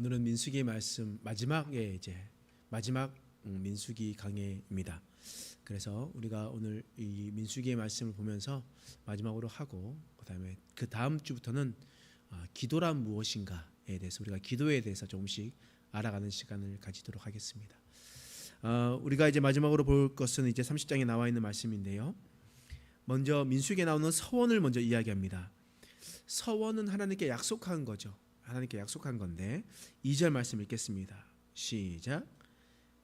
오늘은 민수기의 말씀 마지막 민수기 강해입니다. 그래서 우리가 오늘 이 민수기의 말씀을 보면서 마지막으로 하고 그다음에 그 다음 주부터는 기도란 무엇인가에 대해서 우리가 기도에 대해서 조금씩 알아가는 시간을 가지도록 하겠습니다. 우리가 이제 마지막으로 볼 것은 이제 30장에 나와 있는 말씀인데요. 먼저 민수기에 나오는 서원을 먼저 이야기합니다. 서원은 하나님께 약속한 거죠. 하나님께 약속한 건데 2절 말씀 읽겠습니다. 시작.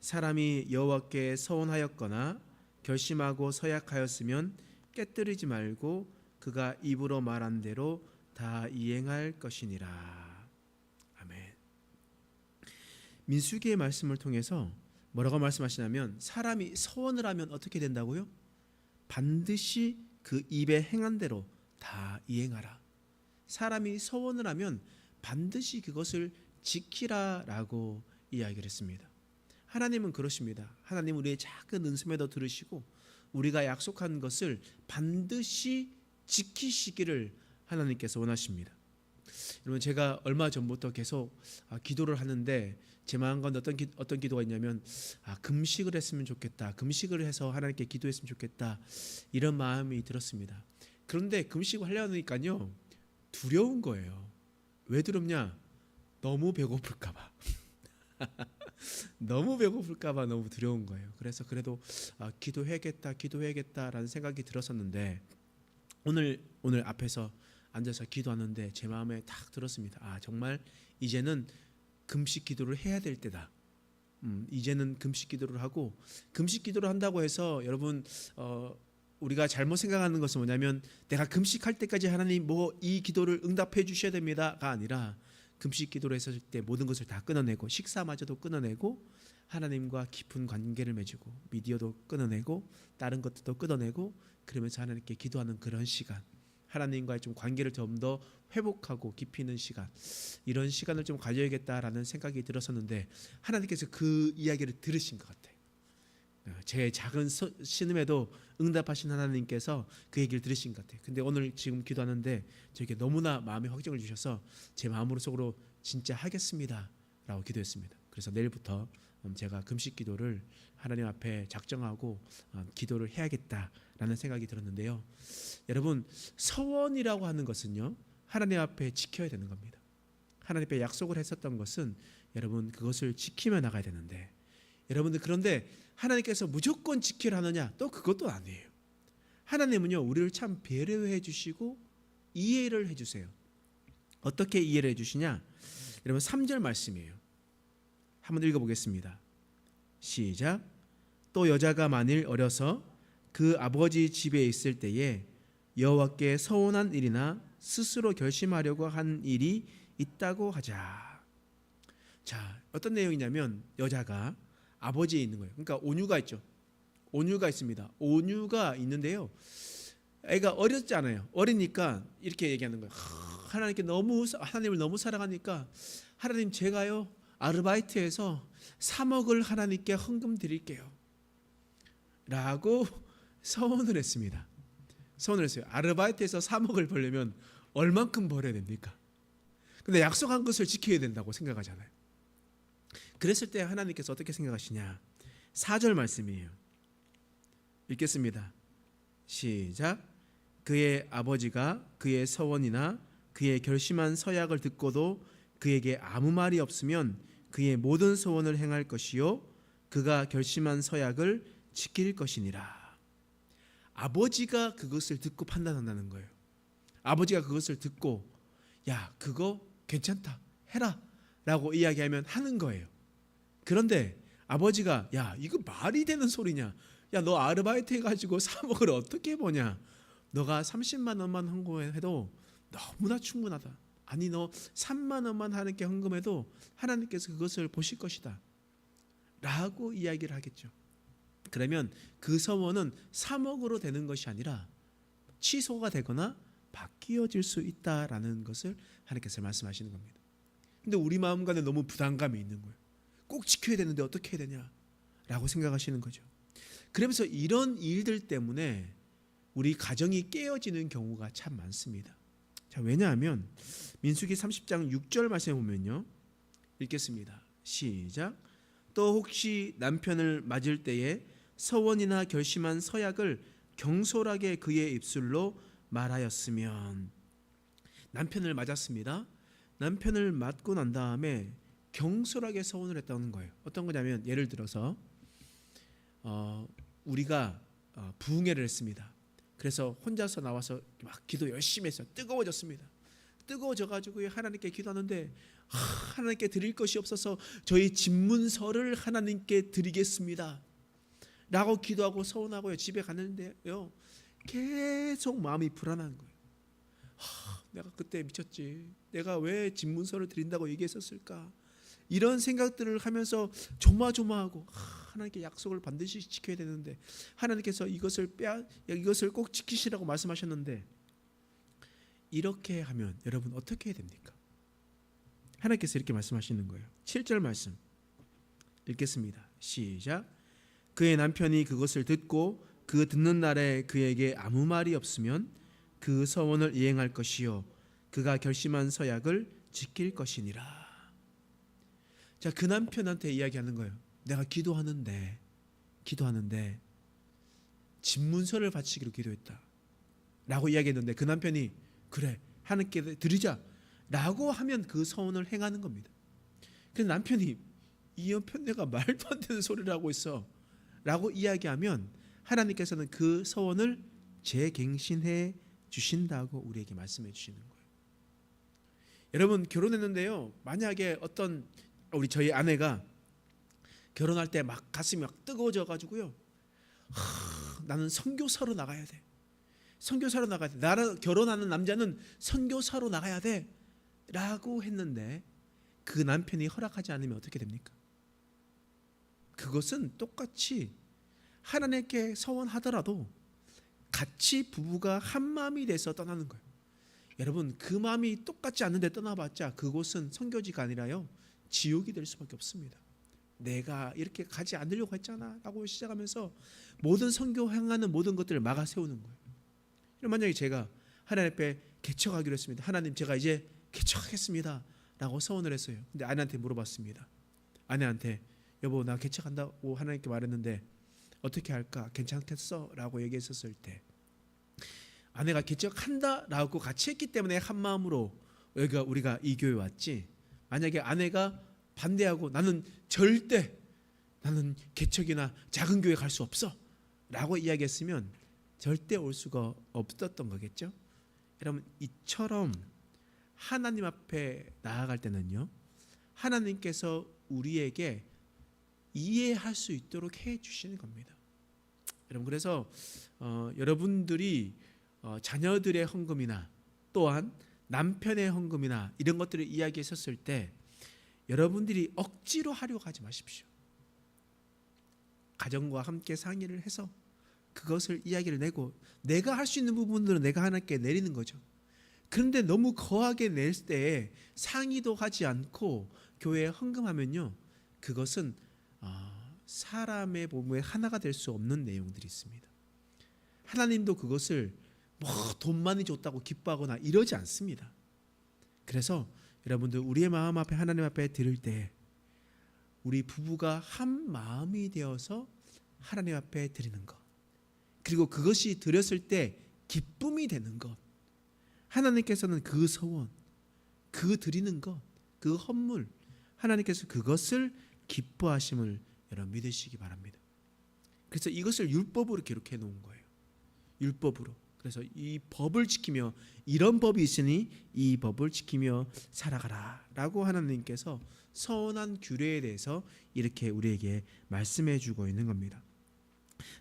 사람이 여호와께 서원하였거나 결심하고 서약하였으면 깨뜨리지 말고 그가 입으로 말한 대로 다 이행할 것이니라. 아멘. 민수기의 말씀을 통해서 뭐라고 말씀하시냐면 사람이 서원을 하면 어떻게 된다고요? 반드시 그 입에 행한 대로 다 이행하라. 사람이 서원을 하면 반드시 그것을 지키라라고 이야기를 했습니다. 하나님은 그러십니다. 하나님은 우리의 작은 은숨에도 들으시고 우리가 약속한 것을 반드시 지키시기를 하나님께서 원하십니다. 여러분, 제가 얼마 전부터 계속 기도를 하는데 제 마음 가운데 어떤 기도가 있냐면 금식을 했으면 좋겠다. 금식을 해서 하나님께 기도했으면 좋겠다. 이런 마음이 들었습니다. 그런데 금식을 하려니까요 두려운 거예요. 왜 두렵냐? 너무 배고플까 봐. 너무 배고플까 봐 너무 두려운 거예요. 그래서 그래도 기도해야겠다라는 생각이 들었었는데 오늘 앞에서 앉아서 기도하는데 제 마음에 딱 들었습니다. 정말 이제는 금식 기도를 해야 될 때다. 이제는 금식 기도를 하고, 금식 기도를 한다고 해서 여러분 우리가 잘못 생각하는 것은 뭐냐면 내가 금식할 때까지 하나님 이 기도를 응답해 주셔야 됩니다가 아니라 금식 기도를 했을 때 모든 것을 다 끊어내고 식사마저도 끊어내고 하나님과 깊은 관계를 맺고 미디어도 끊어내고 다른 것들도 끊어내고 그러면서 하나님께 기도하는 그런 시간, 하나님과의 좀 관계를 좀 더 회복하고 깊이 있는 시간, 이런 시간을 좀 가져야겠다라는 생각이 들었었는데 하나님께서 그 이야기를 들으신 것 같아요. 제 작은 신음에도 응답하신 하나님께서 그 얘기를 들으신 것 같아요. 근데 오늘 지금 기도하는데 저에게 너무나 마음의 확정을 주셔서 제 마음으로 속으로 진짜 하겠습니다 라고 기도했습니다. 그래서 내일부터 제가 금식 기도를 하나님 앞에 작정하고 기도를 해야겠다라는 생각이 들었는데요. 여러분, 서원이라고 하는 것은요 하나님 앞에 지켜야 되는 겁니다. 하나님 앞에 약속을 했었던 것은 여러분 그것을 지키며 나가야 되는데, 여러분들 그런데 하나님께서 무조건 지키라 하느냐? 또 그것도 아니에요. 하나님은요 우리를 참 배려해 주시고 이해를 해 주세요. 어떻게 이해를 해 주시냐? 여러분 3절 말씀이에요. 한번 읽어보겠습니다. 시작. 또 여자가 만일 어려서 그 아버지 집에 있을 때에 여호와께 서원한 일이나 스스로 결심하려고 한 일이 있다고 하자. 자, 어떤 내용이냐면 여자가 아버지에 있는 거예요. 그러니까 온유가 있죠. 온유가 있습니다. 온유가 있는데요, 애가 어렸잖아요. 어리니까 이렇게 얘기하는 거예요. 하나님을 너무 사랑하니까 하나님, 제가요 아르바이트해서 3억을 하나님께 헌금 드릴게요 라고 서원을 했습니다. 서원을 했어요. 아르바이트해서 3억을 벌려면 얼만큼 벌어야 됩니까? 근데 약속한 것을 지켜야 된다고 생각하잖아요. 그랬을 때 하나님께서 어떻게 생각하시냐? 4절 말씀이에요. 읽겠습니다. 시작. 그의 아버지가 그의 서원이나 그의 결심한 서약을 듣고도 그에게 아무 말이 없으면 그의 모든 소원을 행할 것이요 그가 결심한 서약을 지킬 것이니라. 아버지가 그것을 듣고 판단한다는 거예요. 아버지가 그것을 듣고 야, 그거 괜찮다, 해라 라고 이야기하면 하는 거예요. 그런데 아버지가 야, 이거 말이 되는 소리냐? 야, 너 아르바이트 해가지고 3억을 어떻게 버냐? 너가 30만 원만 헌금해도 너무나 충분하다. 아니, 너 3만 원만 하나님께 헌금해도 하나님께서 그것을 보실 것이다 라고 이야기를 하겠죠. 그러면 그 서원은 3억으로 되는 것이 아니라 취소가 되거나 바뀌어질 수 있다라는 것을 하나님께서 말씀하시는 겁니다. 근데 우리 마음 간에 너무 부담감이 있는 거예요. 꼭 지켜야 되는데 어떻게 해야 되냐 라고 생각하시는 거죠. 그러면서 이런 일들 때문에 우리 가정이 깨어지는 경우가 참 많습니다. 자, 왜냐하면 민수기 30장 6절 말씀에 보면요, 읽겠습니다. 시작. 또 혹시 남편을 맞을 때에 서원이나 결심한 서약을 경솔하게 그의 입술로 말하였으면. 남편을 맞았습니다. 남편을 맞고 난 다음에 경솔하게 서원을 했다는 거예요. 어떤 거냐면 예를 들어서 우리가 부흥회를 했습니다. 그래서 혼자서 나와서 막 기도 열심히 했어요. 뜨거워졌습니다. 뜨거워져가지고 하나님께 기도하는데 하나님께 드릴 것이 없어서 저희 집문서를 하나님께 드리겠습니다 라고 기도하고 서원하고요. 집에 갔는데요, 계속 마음이 불안한 거예요. 내가 그때 미쳤지. 내가 왜 집문서를 드린다고 얘기했었을까? 이런 생각들을 하면서 조마조마하고 하나님께 약속을 반드시 지켜야 되는데 하나님께서 이것을 꼭 지키시라고 말씀하셨는데, 이렇게 하면 여러분 어떻게 해야 됩니까? 하나님께서 이렇게 말씀하시는 거예요. 7절 말씀 읽겠습니다. 시작. 그의 남편이 그것을 듣고 그 듣는 날에 그에게 아무 말이 없으면 그 서원을 이행할 것이요 그가 결심한 서약을 지킬 것이니라. 자, 그 남편한테 이야기하는 거예요. 내가 기도하는데 집문서를 바치기로 기도했다 라고 이야기했는데, 그 남편이 그래 하나님께 드리자 라고 하면 그 서원을 행하는 겁니다. 그래서 남편이 이 연편 내가 말도 안 되는 소리를 하고 있어 라고 이야기하면 하나님께서는 그 서원을 재갱신해 주신다고 우리에게 말씀해 주시는 거예요. 여러분, 결혼했는데요, 만약에 저희 아내가 결혼할 때 막 가슴이 막 뜨거워져 가지고요, 나는 선교사로 나가야 돼. 나랑 결혼하는 남자는 선교사로 나가야 돼 라고 했는데 그 남편이 허락하지 않으면 어떻게 됩니까? 그것은 똑같이 하나님께 서원하더라도 같이 부부가 한 마음이 돼서 떠나는 거예요. 여러분, 그 마음이 똑같지 않는데 떠나봤자 그곳은 선교지가 아니라요, 지옥이 될 수밖에 없습니다. 내가 이렇게 가지 않으려고 했잖아 라고 시작하면서 모든 선교 행하는 모든 것들을 막아 세우는 거예요. 만약에 제가 하나님 앞에 개척하기로 했습니다. 하나님, 제가 이제 개척하겠습니다 라고 서원을 했어요. 근데 아내한테 물어봤습니다. 아내한테 여보, 나 개척한다고 하나님께 말했는데 어떻게 할까? 괜찮겠어? 라고 얘기했었을 때, 아내가 개척한다 라고 같이 했기 때문에 한 마음으로 우리가 이 교회 왔지, 만약에 아내가 반대하고 나는 개척이나 작은 교회 갈 수 없어 라고 이야기했으면 절대 올 수가 없었던 거겠죠. 여러분, 이처럼 하나님 앞에 나아갈 때는요, 하나님께서 우리에게 이해할 수 있도록 해 주시는 겁니다. 여러분, 그래서 여러분들이 자녀들의 헌금이나 또한 남편의 헌금이나 이런 것들을 이야기했었을 때 여러분들이 억지로 하려고 하지 마십시오. 가정과 함께 상의를 해서 그것을 이야기를 내고, 내가 할 수 있는 부분들은 내가 하나님께 내리는 거죠. 그런데 너무 거하게 낼 때 상의도 하지 않고 교회에 헌금하면요, 그것은 사람의 몸에 하나가 될 수 없는 내용들이 있습니다. 하나님도 그것을 돈 많이 줬다고 기뻐하거나 이러지 않습니다. 그래서 여러분들, 우리의 마음 앞에 하나님 앞에 드릴 때 우리 부부가 한 마음이 되어서 하나님 앞에 드리는 것, 그리고 그것이 드렸을 때 기쁨이 되는 것, 하나님께서는 그 서원, 그 드리는 것, 그 헌물, 하나님께서 그것을 기뻐하심을 여러분 믿으시기 바랍니다. 그래서 이것을 율법으로 기록해 놓은 거예요. 율법으로. 그래서 이 법을 지키며, 이런 법이 있으니 이 법을 지키며 살아가라 라고 하나님께서 서원한 규례에 대해서 이렇게 우리에게 말씀해 주고 있는 겁니다.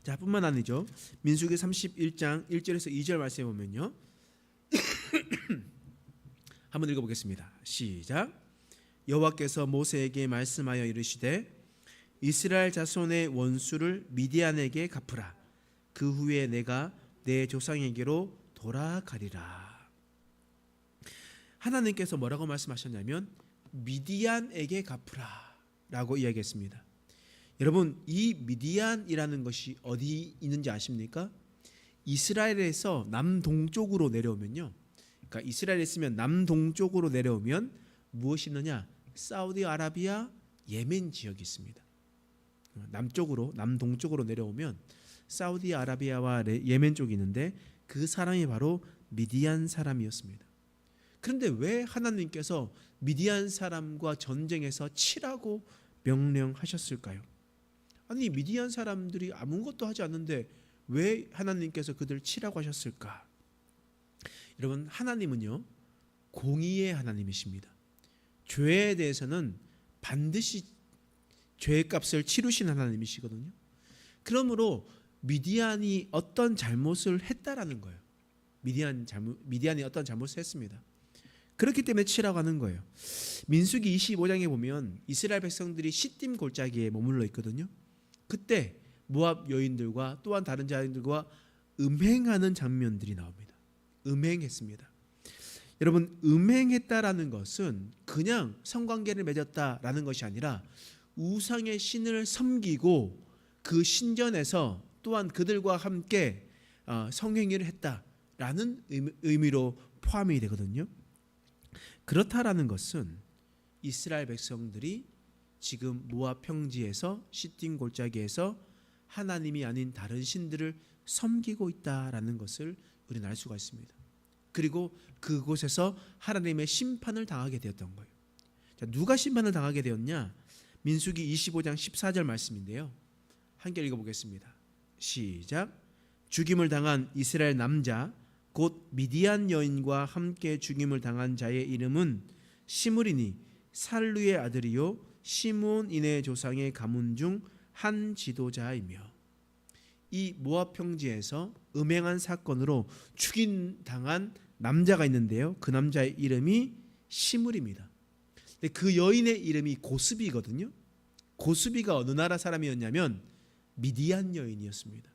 자, 뿐만 아니죠. 민수기 31장 1절에서 2절 말씀해 보면요, 한번 읽어보겠습니다. 시작. 여호와께서 모세에게 말씀하여 이르시되 이스라엘 자손의 원수를 미디안에게 갚으라. 그 후에 내가 내 조상에게로 돌아가리라. 하나님께서 뭐라고 말씀하셨냐면 미디안에게 갚으라 라고 이야기했습니다. 여러분, 이 미디안이라는 것이 어디 있는지 아십니까? 이스라엘에서 남동쪽으로 내려오면요, 그러니까 이스라엘에 있으면 남동쪽으로 내려오면 무엇이 있느냐? 사우디아라비아, 예멘 지역이 있습니다. 남쪽으로 남동쪽으로 내려오면 사우디아라비아와 예멘 쪽이 있는데 그 사람이 바로 미디안 사람이었습니다. 그런데 왜 하나님께서 미디안 사람과 전쟁에서 치라고 명령하셨을까요? 아니 미디안 사람들이 아무것도 하지 않는데 왜 하나님께서 그들 치라고 하셨을까? 여러분 하나님은요 공의의 하나님이십니다. 죄에 대해서는 반드시 죄값을 치르신 하나님이시거든요. 그러므로 미디안이 어떤 잘못을 했다라는 거예요. 미디안이 어떤 잘못을 했습니다. 그렇기 때문에 치라고 하는 거예요. 민수기 25장에 보면 이스라엘 백성들이 시딤 골짜기에 머물러 있거든요. 그때 모압 여인들과 또한 다른 자들과 음행하는 장면들이 나옵니다. 음행했습니다. 여러분 음행했다라는 것은 그냥 성관계를 맺었다라는 것이 아니라 우상의 신을 섬기고 그 신전에서 또한 그들과 함께 성행위를 했다라는 의미로 포함이 되거든요. 그렇다라는 것은 이스라엘 백성들이 지금 모압 평지에서 시딤 골짜기에서 하나님이 아닌 다른 신들을 섬기고 있다라는 것을 우리는 알 수가 있습니다. 그리고 그곳에서 하나님의 심판을 당하게 되었던 거예요. 자, 누가 심판을 당하게 되었냐? 민수기 25장 14절 말씀인데요. 함께 읽어보겠습니다. 시작. 죽임을 당한 이스라엘 남자 곧 미디안 여인과 함께 죽임을 당한 자의 이름은 시므리니 살루의 아들이요 시므온인의 조상의 가문 중 한 지도자이며, 이 모압 평지에서 음행한 사건으로 죽임 당한 남자가 있는데요. 그 남자의 이름이 시므리입니다. 그 여인의 이름이 고스비거든요. 고스비가 어느 나라 사람이었냐면 미디안 여인이었습니다.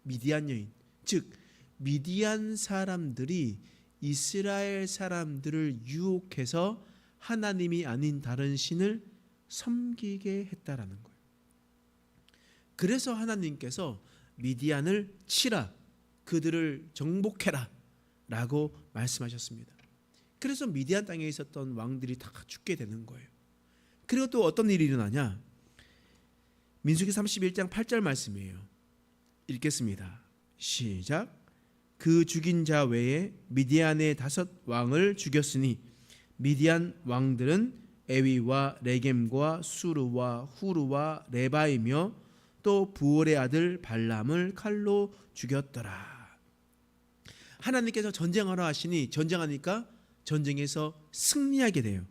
미디안 여인, 즉 미디안 사람들이 이스라엘 사람들을 유혹해서 하나님이 아닌 다른 신을 섬기게 했다라는 거예요. 그래서 하나님께서 미디안을 치라, 그들을 정복해라 라고 말씀하셨습니다. 그래서 미디안 땅에 있었던 왕들이 다 죽게 되는 거예요. 그리고 또 어떤 일이 일어나냐? 민수기 31장 8절 말씀이에요. 읽겠습니다. 시작. 그 죽인 자 외에 미디안의 5 왕을 죽였으니 미디안 왕들은 에위와 레겜과 수르와 후르와 레바이며 또 부올의 아들 발람을 칼로 죽였더라. 하나님께서 전쟁하러 하시니 전쟁하니까 전쟁에서 승리하게 돼요.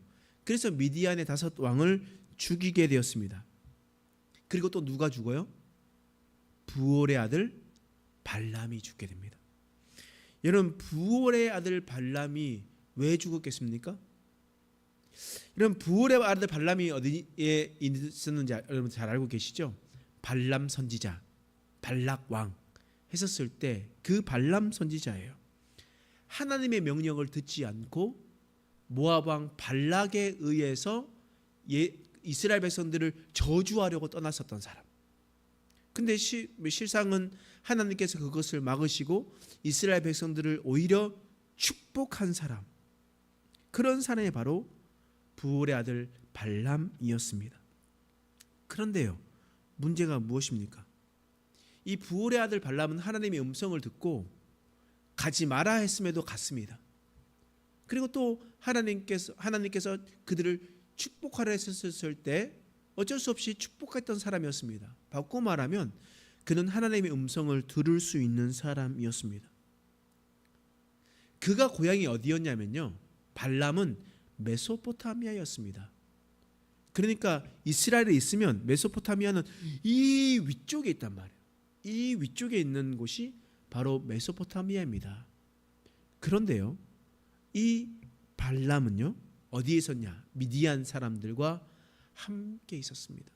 그래서 미디안의 5 왕을 죽이게 되었습니다. 그리고 또 누가 죽어요? 부올의 아들 발람이 죽게 됩니다. 여러분 부올의 아들 발람이 왜 죽었겠습니까? 여러분 부올의 아들 발람이 어디에 있었는지 여러분 잘 알고 계시죠? 발람 선지자, 발락 왕 했었을 때 그 발람 선지자예요. 하나님의 명령을 듣지 않고 모압 왕 발락에 의해서 이스라엘 백성들을 저주하려고 떠났었던 사람. 근데 실상은 하나님께서 그것을 막으시고 이스라엘 백성들을 오히려 축복한 사람, 그런 사람이 바로 부올의 아들 발람이었습니다. 그런데요, 문제가 무엇입니까? 이 부올의 아들 발람은 하나님의 음성을 듣고 가지 마라 했음에도 갔습니다. 그리고 또 하나님께서 그들을 축복하라 했었을 때 어쩔 수 없이 축복했던 사람이었습니다. 바꿔 말하면 그는 하나님의 음성을 들을 수 있는 사람이었습니다. 그가 고향이 어디였냐면요, 발람은 메소포타미아였습니다. 그러니까 이스라엘에 있으면 메소포타미아는 이 위쪽에 있단 말이에요. 이 위쪽에 있는 곳이 바로 메소포타미아입니다. 그런데요, 이 발람은요 어디에 있었냐? 미디안 사람들과 함께 있었습니다.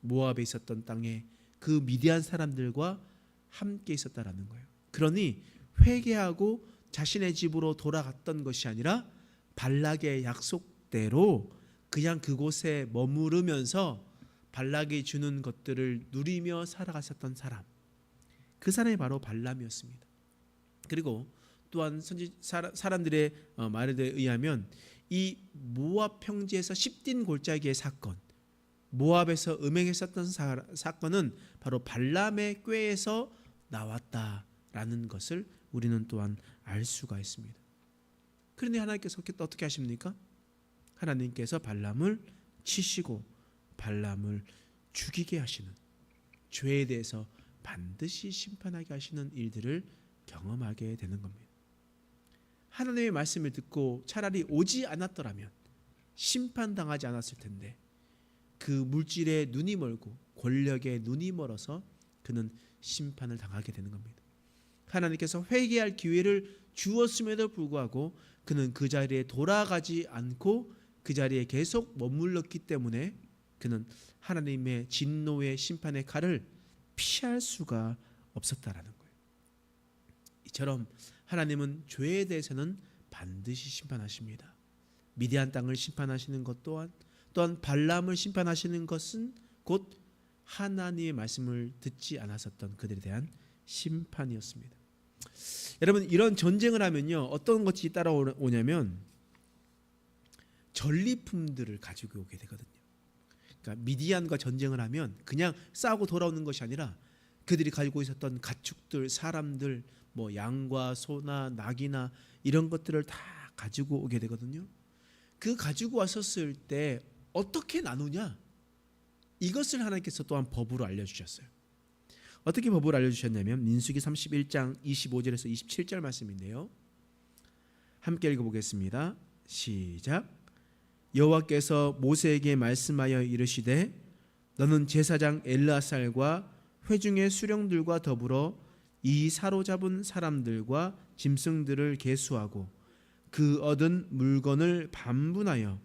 모압에 있었던 땅에 그 미디안 사람들과 함께 있었다라는 거예요. 그러니 회개하고 자신의 집으로 돌아갔던 것이 아니라 발락의 약속대로 그냥 그곳에 머무르면서 발락이 주는 것들을 누리며 살아갔었던 사람, 그 사람이 바로 발람이었습니다. 그리고 또한 사람들의 말에 의하면 이 모압 평지에서 십딘 골짜기의 사건, 모압에서 음행했었던 사건은 바로 발람의 꾀에서 나왔다라는 것을 우리는 또한 알 수가 있습니다. 그런데 하나님께서 어떻게 하십니까? 하나님께서 발람을 치시고 발람을 죽이게 하시는, 죄에 대해서 반드시 심판하게 하시는 일들을 경험하게 되는 겁니다. 하나님의 말씀을 듣고 차라리 오지 않았더라면 심판당하지 않았을 텐데, 그 물질에 눈이 멀고 권력에 눈이 멀어서 그는 심판을 당하게 되는 겁니다. 하나님께서 회개할 기회를 주었음에도 불구하고 그는 그 자리에 돌아가지 않고 그 자리에 계속 머물렀기 때문에 그는 하나님의 진노의 심판의 칼을 피할 수가 없었다라는 거예요. 이처럼 하나님은 죄에 대해서는 반드시 심판하십니다. 미디안 땅을 심판하시는 것 또한 발람을 심판하시는 것은 곧 하나님의 말씀을 듣지 않았었던 그들에 대한 심판이었습니다. 여러분, 이런 전쟁을 하면요, 어떤 것이 따라오냐면 전리품들을 가지고 오게 되거든요. 그러니까 미디안과 전쟁을 하면 그냥 싸우고 돌아오는 것이 아니라 그들이 가지고 있었던 가축들, 사람들, 뭐 양과 소나 낙이나 이런 것들을 다 가지고 오게 되거든요. 그 가지고 왔었을 때 어떻게 나누냐? 이것을 하나님께서 또한 법으로 알려주셨어요. 어떻게 법을 알려주셨냐면 민수기 31장 25절에서 27절 말씀인데요. 함께 읽어보겠습니다. 시작. 여호와께서 모세에게 말씀하여 이르시되 너는 제사장 엘르아살과 회중의 수령들과 더불어 이 사로잡은 사람들과 짐승들을 계수하고 그 얻은 물건을 반분하여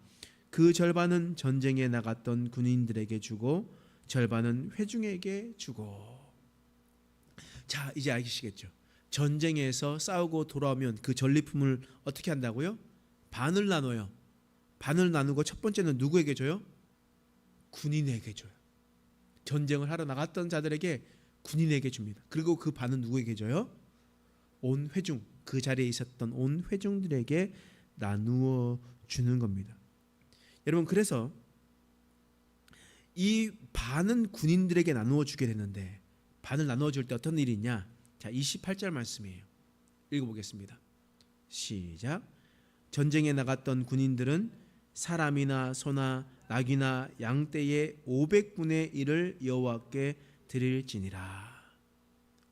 그 절반은 전쟁에 나갔던 군인들에게 주고 절반은 회중에게 주고. 자, 이제 아시겠죠? 전쟁에서 싸우고 돌아오면 그 전리품을 어떻게 한다고요? 반을 나눠요. 반을 나누고 첫 번째는 누구에게 줘요? 군인에게 줘요. 전쟁을 하러 나갔던 자들에게 군인에게 줍니다. 그리고 그 반은 누구에게 줘요? 온 회중, 그 자리에 있었던 온 회중들에게 나누어 주는 겁니다. 여러분, 그래서 이 반은 군인들에게 나누어 주게 되는데 반을 나누어 줄 때 어떤 일이 있냐? 자, 28절 말씀이에요. 읽어보겠습니다. 시작. 전쟁에 나갔던 군인들은 사람이나 소나 낙이나 양떼의 500분의 1을 여호와께 드릴지니라.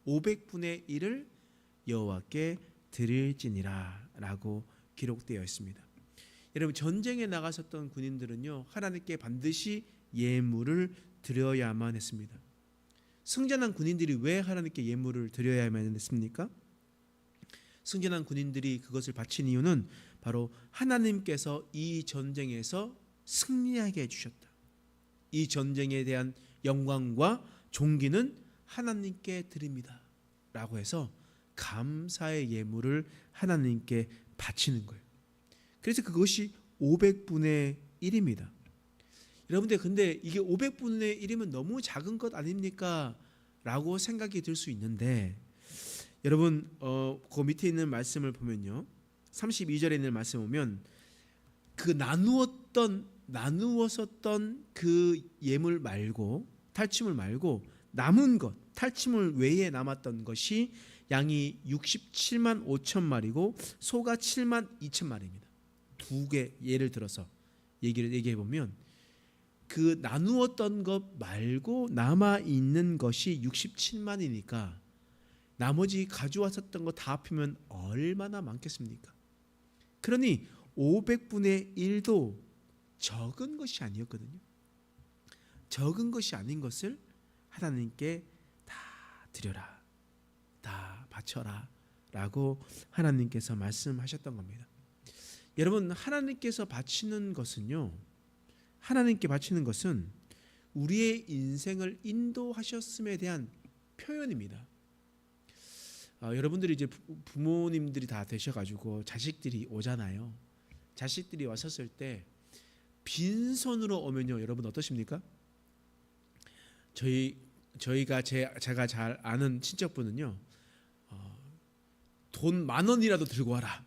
500분의 1을 여호와께 드릴지니라 라고 기록되어 있습니다. 여러분, 전쟁에 나가셨던 군인들은요, 하나님께 반드시 예물을 드려야만 했습니다. 승전한 군인들이 왜 하나님께 예물을 드려야만 했습니까? 승전한 군인들이 그것을 바친 이유는 바로 하나님께서 이 전쟁에서 승리하게 해주셨다. 이 전쟁에 대한 영광과 존귀는 하나님께 드립니다 라고 해서 감사의 예물을 하나님께 바치는 거예요. 그래서 그것이 500분의 1입니다. 여러분들, 근데 이게 500분의 1이면 너무 작은 것 아닙니까? 라고 생각이 들 수 있는데, 여러분, 그 밑에 있는 말씀을 보면요, 32절에 있는 말씀 보면 그 나누었었던 그 예물 말고, 탈취물 말고 남은 것, 탈취물 외에 남았던 것이 양이 67만 5천 마리고 소가 7만 2천 마리입니다. 두 개 예를 들어서 얘기해 보면 그 나누었던 것 말고 남아 있는 것이 67만이니까 나머지 가져왔었던 거 다 합하면 얼마나 많겠습니까? 그러니 500분의 1도 적은 것이 아니었거든요. 적은 것이 아닌 것을 하나님께 다 드려라, 다 바쳐라 라고 하나님께서 말씀하셨던 겁니다. 여러분, 하나님께서 바치는 것은요, 하나님께 바치는 것은 우리의 인생을 인도하셨음에 대한 표현입니다. 여러분들이 이제 부모님들이 다 되셔가지고 자식들이 오잖아요. 자식들이 왔었을 때 빈손으로 오면요, 여러분 어떠십니까? 저희가 제가 잘 아는 친척분은요, 돈 10,000원이라도 들고 와라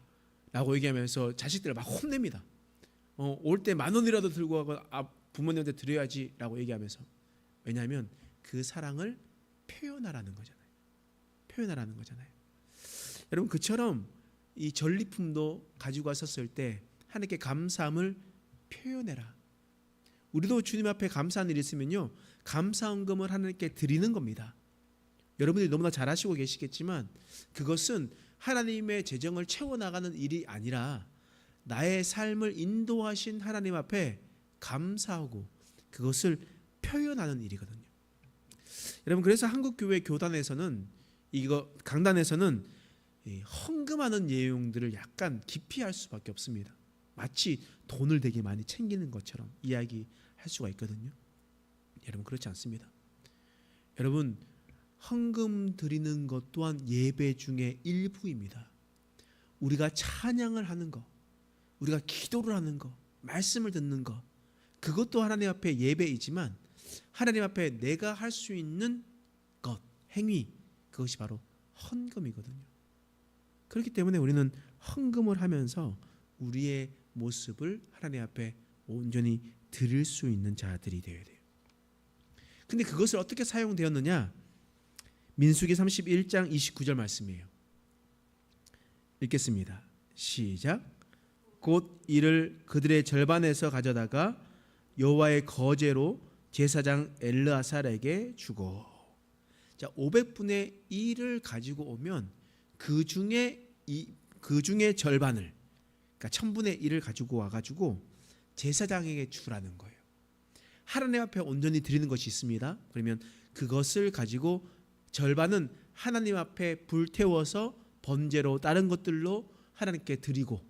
라고 얘기하면서 자식들을 막 혼냅니다. 올 때 10,000원이라도 들고 가고 부모님한테 드려야지라고 얘기하면서, 왜냐하면 그 사랑을 표현하라는 거잖아요. 표현하라는 거잖아요. 여러분, 그처럼 이 전리품도 가지고 왔었을 때 하나님께 감사함을 표현해라. 우리도 주님 앞에 감사한 일이 있으면요, 감사헌금을 하나님께 드리는 겁니다. 여러분들이 너무나 잘 아시고 계시겠지만 그것은 하나님의 재정을 채워나가는 일이 아니라 나의 삶을 인도하신 하나님 앞에 감사하고 그것을 표현하는 일이거든요. 여러분, 그래서 한국교회 교단에서는, 이거 강단에서는 이 헌금하는 내용들을 약간 기피할 수밖에 없습니다. 마치 돈을 되게 많이 챙기는 것처럼 이야기할 수가 있거든요. 여러분, 그렇지 않습니다. 여러분, 헌금 드리는 것 또한 예배 중에 일부입니다. 우리가 찬양을 하는 것, 우리가 기도를 하는 것, 말씀을 듣는 것, 그것도 하나님 앞에 예배이지만 하나님 앞에 내가 할 수 있는 것, 행위, 그것이 바로 헌금이거든요. 그렇기 때문에 우리는 헌금을 하면서 우리의 모습을 하나님 앞에 온전히 드릴 수 있는 자들이 되어야 돼요. 근데 그것을 어떻게 사용되었느냐? 민수기 31장 29절 말씀이에요. 읽겠습니다. 시작. 곧 이를 그들의 절반에서 가져다가 여호와의 거제로 제사장 엘르아살에게 주고. 자, 500분의 1을 가지고 오면 그 중에 절반을, 그러니까 1000분의 1을 가지고 와가지고 제사장에게 주라는 거예요. 하나님 앞에 온전히 드리는 것이 있습니다. 그러면 그것을 가지고 절반은 하나님 앞에 불태워서 번제로 다른 것들로 하나님께 드리고,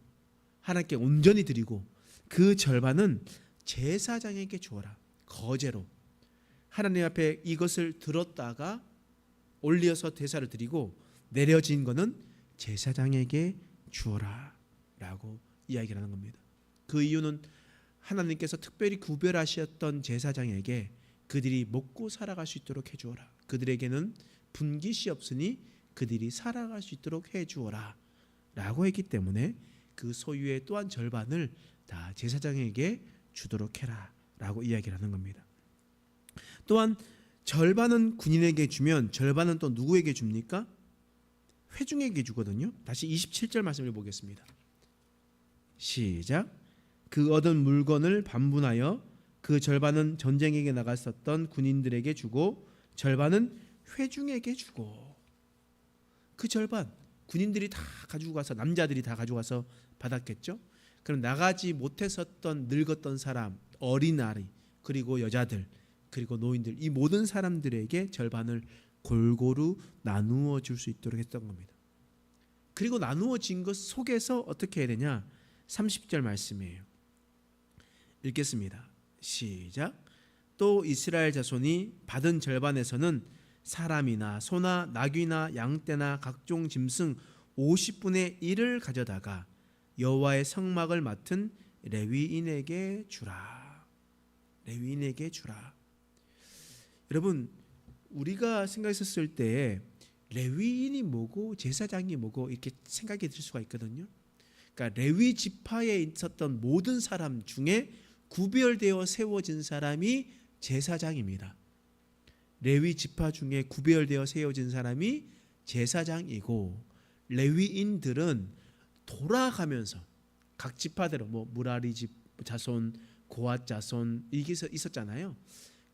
하나님께 온전히 드리고, 그 절반은 제사장에게 주어라. 거제로 하나님 앞에 이것을 들었다가 올려서 제사를 드리고 내려진 것은 제사장에게 주어라 라고 이야기를 하는 겁니다. 그 이유는 하나님께서 특별히 구별하셨던 제사장에게 그들이 먹고 살아갈 수 있도록 해주어라. 그들에게는 분깃이 없으니 그들이 살아갈 수 있도록 해주어라 라고 했기 때문에 그 소유의 또한 절반을 다 제사장에게 주도록 해라 라고 이야기를 하는 겁니다. 또한 절반은 군인에게 주면 절반은 또 누구에게 줍니까? 회중에게 주거든요. 다시 27절 말씀을 보겠습니다. 시작. 그 얻은 물건을 반분하여 그 절반은 전쟁에게 나갔었던 군인들에게 주고 절반은 회중에게 주고. 그 절반 군인들이 다 가지고 가서, 남자들이 다 가지고 가서 받았겠죠. 그럼 나가지 못했었던 늙었던 사람, 어린아이, 그리고 여자들, 그리고 노인들, 이 모든 사람들에게 절반을 골고루 나누어 줄 수 있도록 했던 겁니다. 그리고 나누어진 것 속에서 어떻게 해야 되냐? 30절 말씀이에요. 읽겠습니다. 시작. 또 이스라엘 자손이 받은 절반에서는 사람이나 소나 나귀나 양떼나 각종 짐승 50분의 1을 가져다가 여호와의 성막을 맡은 레위인에게 주라. 레위인에게 주라. 여러분, 우리가 생각했을 때 레위인이 뭐고 제사장이 뭐고 이렇게 생각이 들 수가 있거든요. 그러니까 레위 지파에 있었던 모든 사람 중에 구별되어 세워진 사람이 제사장입니다. 레위 지파 중에 구별되어 세워진 사람이 제사장이고, 레위인들은 돌아가면서 각 지파대로 무라리 집 자손, 고앗 자손 이게 있었잖아요.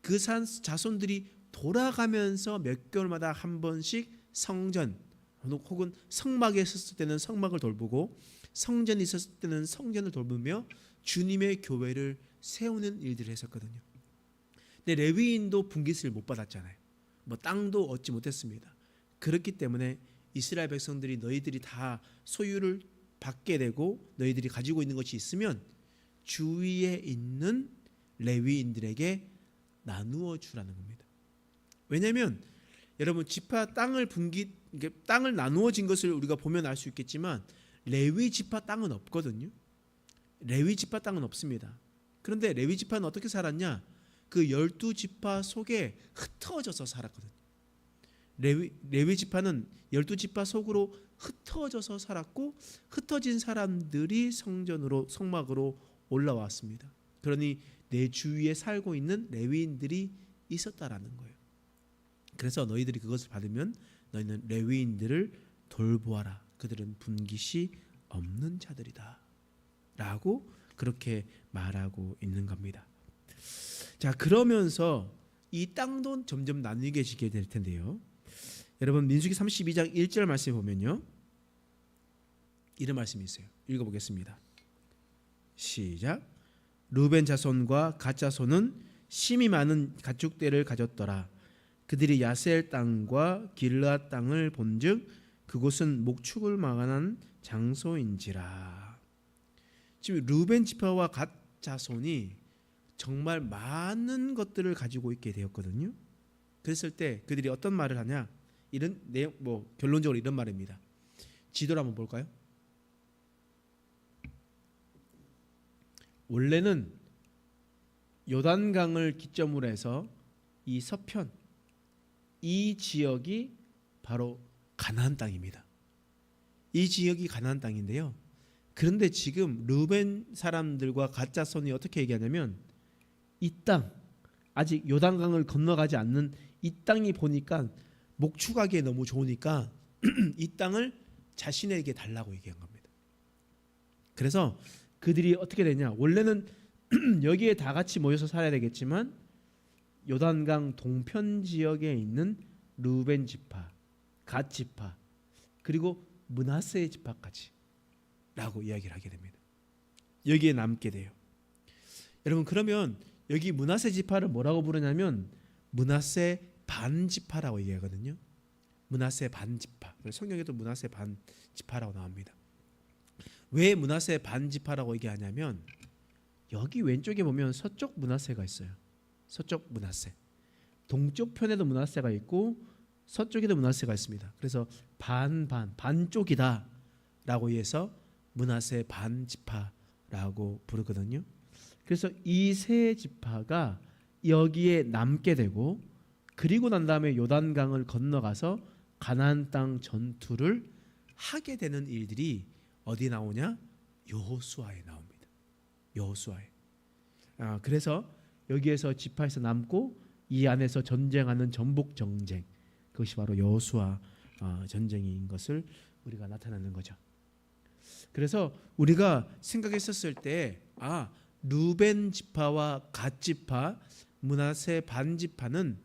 그 자손들이 돌아가면서 몇 개월마다 한 번씩 성전 혹은 성막에 있었을 때는 성막을 돌보고, 성전이 있었을 때는 성전을 돌보며 주님의 교회를 세우는 일들을 했었거든요. 근데 레위인도 분깃을 못 받았잖아요. 땅도 얻지 못했습니다. 그렇기 때문에 이스라엘 백성들이 너희들이 다 소유를 받게 되고 너희들이 가지고 있는 것이 있으면 주위에 있는 레위인들에게 나누어 주라는 겁니다. 왜냐하면 여러분, 지파 땅을 땅을 나누어진 것을 우리가 보면 알 수 있겠지만 레위 지파 땅은 없거든요. 레위 지파 땅은 없습니다. 그런데 레위 지파는 어떻게 살았냐? 그 12지파 속에 흩어져서 살았거든요. 레위 지파는 12지파 속으로 흩어져서 살았고, 흩어진 사람들이 성전으로, 성막으로 올라왔습니다. 그러니 내 주위에 살고 있는 레위인들이 있었다라는 거예요. 그래서 너희들이 그것을 받으면 너희는 레위인들을 돌보아라. 그들은 분깃이 없는 자들이다. 라고 그렇게 말하고 있는 겁니다. 자, 그러면서 이 땅도 점점 나뉘게 될 텐데요. 여러분 민수기 32장 1절 말씀에 보면요. 이런 말씀이 있어요. 읽어보겠습니다. 시작. 루벤 자손과 갓 자손은 심이 많은 가축대를 가졌더라. 그들이 야셀 땅과 길르앗 땅을 본즉 그곳은 목축을 막아난 장소인지라. 지금 루벤 지파와 갓 자손이 정말 많은 것들을 가지고 있게 되었거든요. 그랬을 때 그들이 어떤 말을 하냐? 이런 내용, 결론적으로 이런 말입니다. 지도를 한번 볼까요? 원래는 요단강을 기점으로 해서 이 서편, 이 지역이 바로 가나안 땅입니다. 이 지역이 가나안 땅인데요. 그런데 지금 르벤 사람들과 갓 자손이 어떻게 얘기하냐면 이 땅, 아직 요단강을 건너가지 않는 이 땅이 보니까 목축하기에 너무 좋으니까 이 땅을 자신에게 달라고 얘기한 겁니다. 그래서 그들이 어떻게 되냐? 원래는 여기에 다 같이 모여서 살아야 되겠지만 요단강 동편 지역에 있는 르벤 지파, 갓 지파, 그리고 므낫세 지파까지 라고 이야기를 하게 됩니다. 여기에 남게 돼요. 여러분 그러면 여기 므낫세 지파를 뭐라고 부르냐면 므낫세 반지파라고 얘기하거든요. 므낫세 반지파. 성경에도 므낫세 반지파라고 나옵니다. 왜 므낫세 반지파라고 얘기하냐면 여기 왼쪽에 보면 서쪽 므낫세가 있어요. 서쪽 므낫세. 동쪽 편에도 므낫세가 있고 서쪽에도 므낫세가 있습니다. 그래서 반쪽이다라고 해서 므낫세 반지파라고 부르거든요. 그래서 이 세 지파가 여기에 남게 되고 그리고 난 다음에 요단강을 건너가서 가나안 땅 전투를 하게 되는 일들이 어디 나오냐? 여호수아에 나옵니다. 여호수아에. 그래서 여기에서 지파에서 남고 이 안에서 전쟁하는 전복 전쟁, 그것이 바로 여호수아 전쟁인 것을 우리가 나타내는 거죠. 그래서 우리가 생각했었을 때 루벤 지파와 갓 지파, 므낫세 반 지파는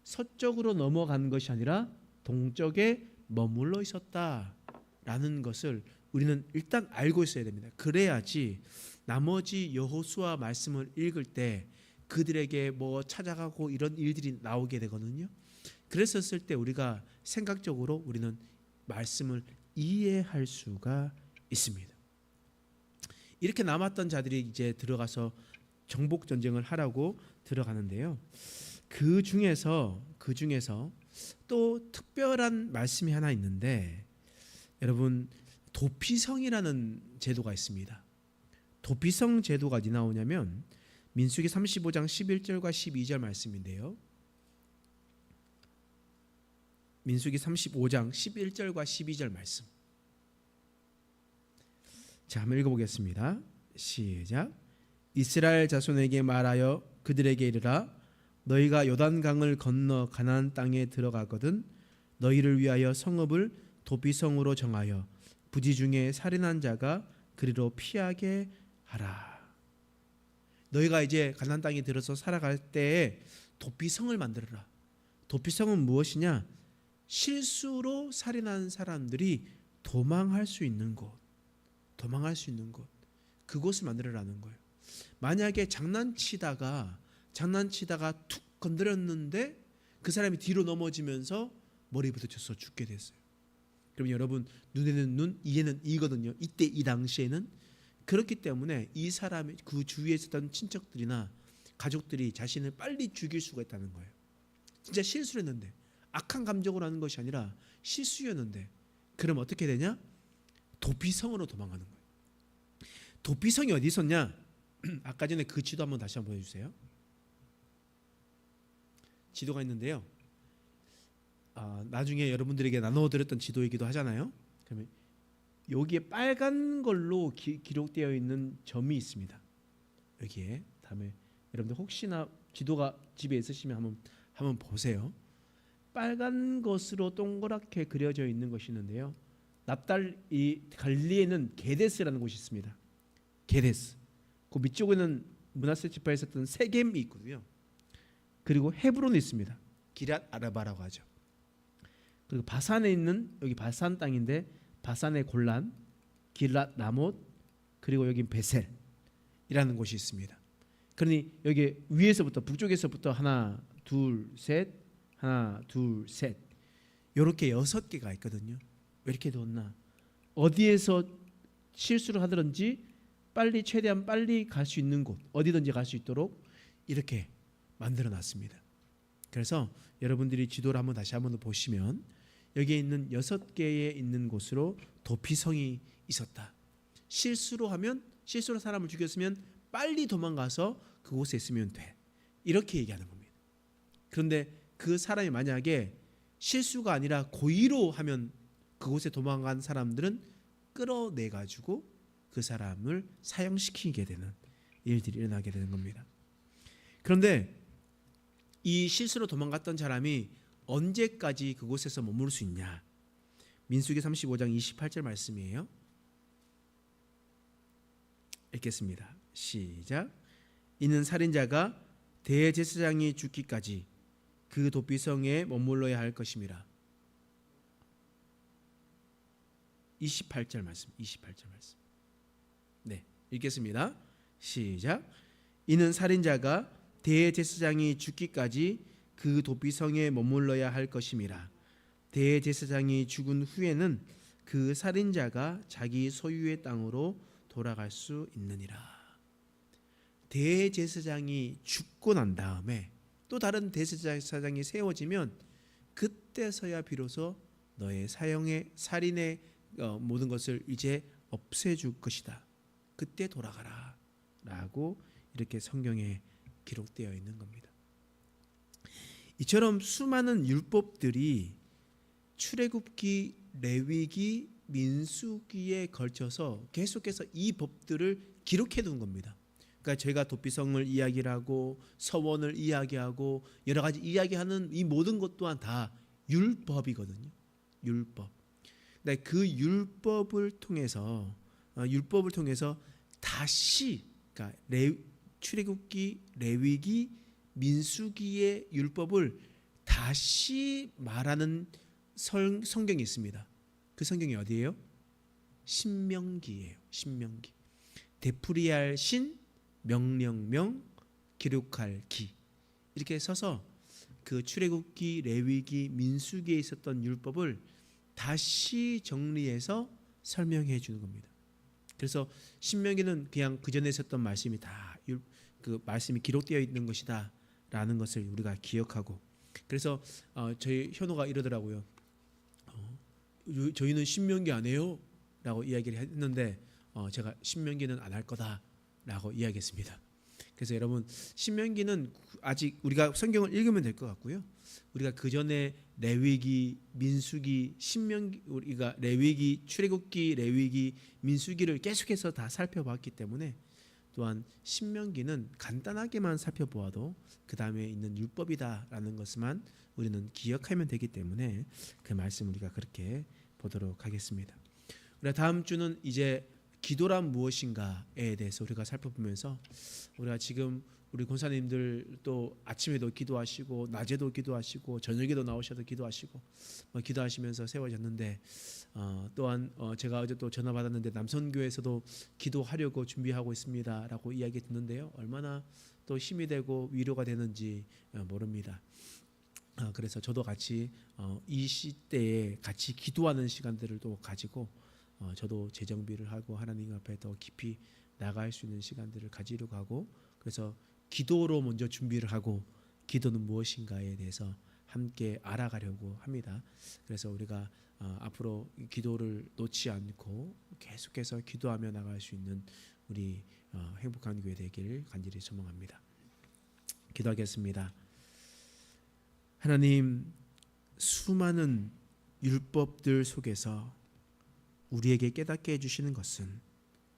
서쪽으로 넘어간 것이 아니라 동쪽에 머물러 있었다라는 것을 우리는 일단 알고 있어야 됩니다. 그래야지 나머지 여호수아 말씀을 읽을 때 그들에게 찾아가고 이런 일들이 나오게 되거든요. 그랬었을 때 우리가 생각적으로 우리는 말씀을 이해할 수가 있습니다. 이렇게 남았던 자들이 이제 들어가서 정복 전쟁을 하라고 들어가는데요. 그 중에서 또 특별한 말씀이 하나 있는데 여러분 도피성이라는 제도가 있습니다. 도피성 제도가 어디 나오냐면 민수기 35장 11절과 12절 말씀인데요. 민수기 35장 11절과 12절 말씀. 자, 한번 읽어보겠습니다. 시작. 이스라엘 자손에게 말하여 그들에게 이르라. 너희가 요단강을 건너 가나안 땅에 들어가거든 너희를 위하여 성읍을 도피성으로 정하여 부지 중에 살인한 자가 그리로 피하게 하라. 너희가 이제 가나안 땅에 들어서 살아갈 때에 도피성을 만들어라. 도피성은 무엇이냐? 실수로 살인한 사람들이 도망할 수 있는 곳. 그곳을 만들어라는 거예요. 만약에 장난치다가 툭 건드렸는데 그 사람이 뒤로 넘어지면서 머리 부딪혀서 죽게 됐어요. 그럼 여러분 눈에는 눈, 이에는 이거든요. 이때 이 당시에는 그렇기 때문에 이 사람이 그 주위에 있었던 친척들이나 가족들이 자신을 빨리 죽일 수가 있다는 거예요. 진짜 실수를 했는데 악한 감정으로 하는 것이 아니라 실수였는데 그럼 어떻게 되냐? 도피성으로 도망가는 거예요. 도피성이 어디 있었냐? 아까 전에 그 지도 한번 다시 한번 보여주세요. 지도가 있는데요. 나중에 여러분들에게 나눠드렸던 지도이기도 하잖아요. 그러면 여기에 빨간 걸로 기록되어 있는 점이 있습니다. 여기에 다음에 여러분들 혹시나 지도가 집에 있으시면 한번 보세요. 빨간 것으로 동그랗게 그려져 있는 것이 있는데요. 납달이 갈리에는 게데스라는 곳이 있습니다. 게데스. 그 밑쪽에는 므낫세 지파에 있었던 세겜이 있고요. 그리고 헤브론이 있습니다. 기랏 아르바라고 하죠. 그리고 바산에 있는 여기 바산 땅인데 바산의 골란, 길랏 라못, 그리고 여기 베셀이라는 곳이 있습니다. 그러니 여기 위에서부터 북쪽에서부터 하나, 둘, 셋, 하나, 둘, 셋 이렇게 6개가 있거든요. 왜 이렇게 뒀나? 어디에서 실수를 하든지 최대한 빨리 갈 수 있는 곳, 어디든지 갈 수 있도록 이렇게 만들어 놨습니다. 그래서 여러분들이 지도를 다시 한번 보시면 여기에 있는 6개에 있는 곳으로 도피성이 있었다. 실수로 사람을 죽였으면 빨리 도망가서 그곳에 있으면 돼. 이렇게 얘기하는 겁니다. 그런데 그 사람이 만약에 실수가 아니라 고의로 하면 그곳에 도망간 사람들은 끌어내 가지고 그 사람을 사형시키게 되는 일들이 일어나게 되는 겁니다. 그런데 이 실수로 도망갔던 사람이 언제까지 그곳에서 머무를 수 있냐? 민수기 35장 28절 말씀이에요. 읽겠습니다. 시작. 이는 살인자가 대제사장이 죽기까지 그 도피성에 머물러야 할 것임이라. 28절 말씀. 네, 읽겠습니다. 시작. 이는 살인자가 대제사장이 죽기까지 그 도피성에 머물러야 할 것임이라. 대제사장이 죽은 후에는 그 살인자가 자기 소유의 땅으로 돌아갈 수 있느니라. 대제사장이 죽고 난 다음에 또 다른 대제사장이 세워지면 그때서야 비로소 너의 살인의 모든 것을 이제 없애줄 것이다. 그때 돌아가라 라고 이렇게 성경에 기록되어 있는 겁니다. 이처럼 수많은 율법들이 출애굽기, 레위기, 민수기에 걸쳐서 계속해서 이 법들을 기록해 둔 겁니다. 그러니까 저희가 도피성을 이야기하고 서원을 이야기하고 여러 가지 이야기하는 이 모든 것 또한 다 율법이거든요. 율법. 근데 그 율법을 통해서 다시 그러니까 출애굽기, 레위기, 민수기의 율법을 다시 말하는 성경이 있습니다. 그 성경이 어디예요? 신명기예요. 신명기. 되풀이할 신, 명령명, 기록할 기. 이렇게 써서 그 출애굽기, 레위기, 민수기에 있었던 율법을 다시 정리해서 설명해 주는 겁니다. 그래서 신명기는 그냥 그 전에 있었던 말씀이 다 그 말씀이 기록되어 있는 것이다라는 것을 우리가 기억하고, 그래서 저희 현호가 이러더라고요. 저희는 신명기 안 해요 라고 이야기를 했는데 제가 신명기는 안 할 거다라고 이야기했습니다. 그래서 여러분, 신명기는 아직 우리가 성경을 읽으면 될 것 같고요. 우리가 그 전에 레위기, 민수기, 신명기, 우리가 레위기, 출애굽기, 레위기, 민수기를 계속해서 다 살펴봤기 때문에 또한 신명기는 간단하게만 살펴보아도 그 다음에 있는 율법이다라는 것만 우리는 기억하면 되기 때문에 그 말씀 우리가 그렇게 보도록 하겠습니다. 우리가 다음 주는 이제 기도란 무엇인가에 대해서 우리가 살펴보면서, 우리가 지금 우리 권사님들 또 아침에도 기도하시고 낮에도 기도하시고 저녁에도 나오셔서 기도하시고 기도하시면서 세워졌는데, 또한 제가 어제 또 전화 받았는데 남선교회에서도 기도하려고 준비하고 있습니다라고 이야기 듣는데요, 얼마나 또 힘이 되고 위로가 되는지 모릅니다. 그래서 저도 같이 이 시대에 같이 기도하는 시간들을 또 가지고 저도 재정비를 하고 하나님 앞에 더 깊이 나갈 수 있는 시간들을 가지려고 하고, 그래서 기도로 먼저 준비를 하고 기도는 무엇인가에 대해서 함께 알아가려고 합니다. 그래서 우리가 앞으로 기도를 놓지 않고 계속해서 기도하며 나갈 수 있는 우리 행복한 교회 되기를 간절히 소망합니다. 기도하겠습니다. 하나님, 수많은 율법들 속에서 우리에게 깨닫게 해주시는 것은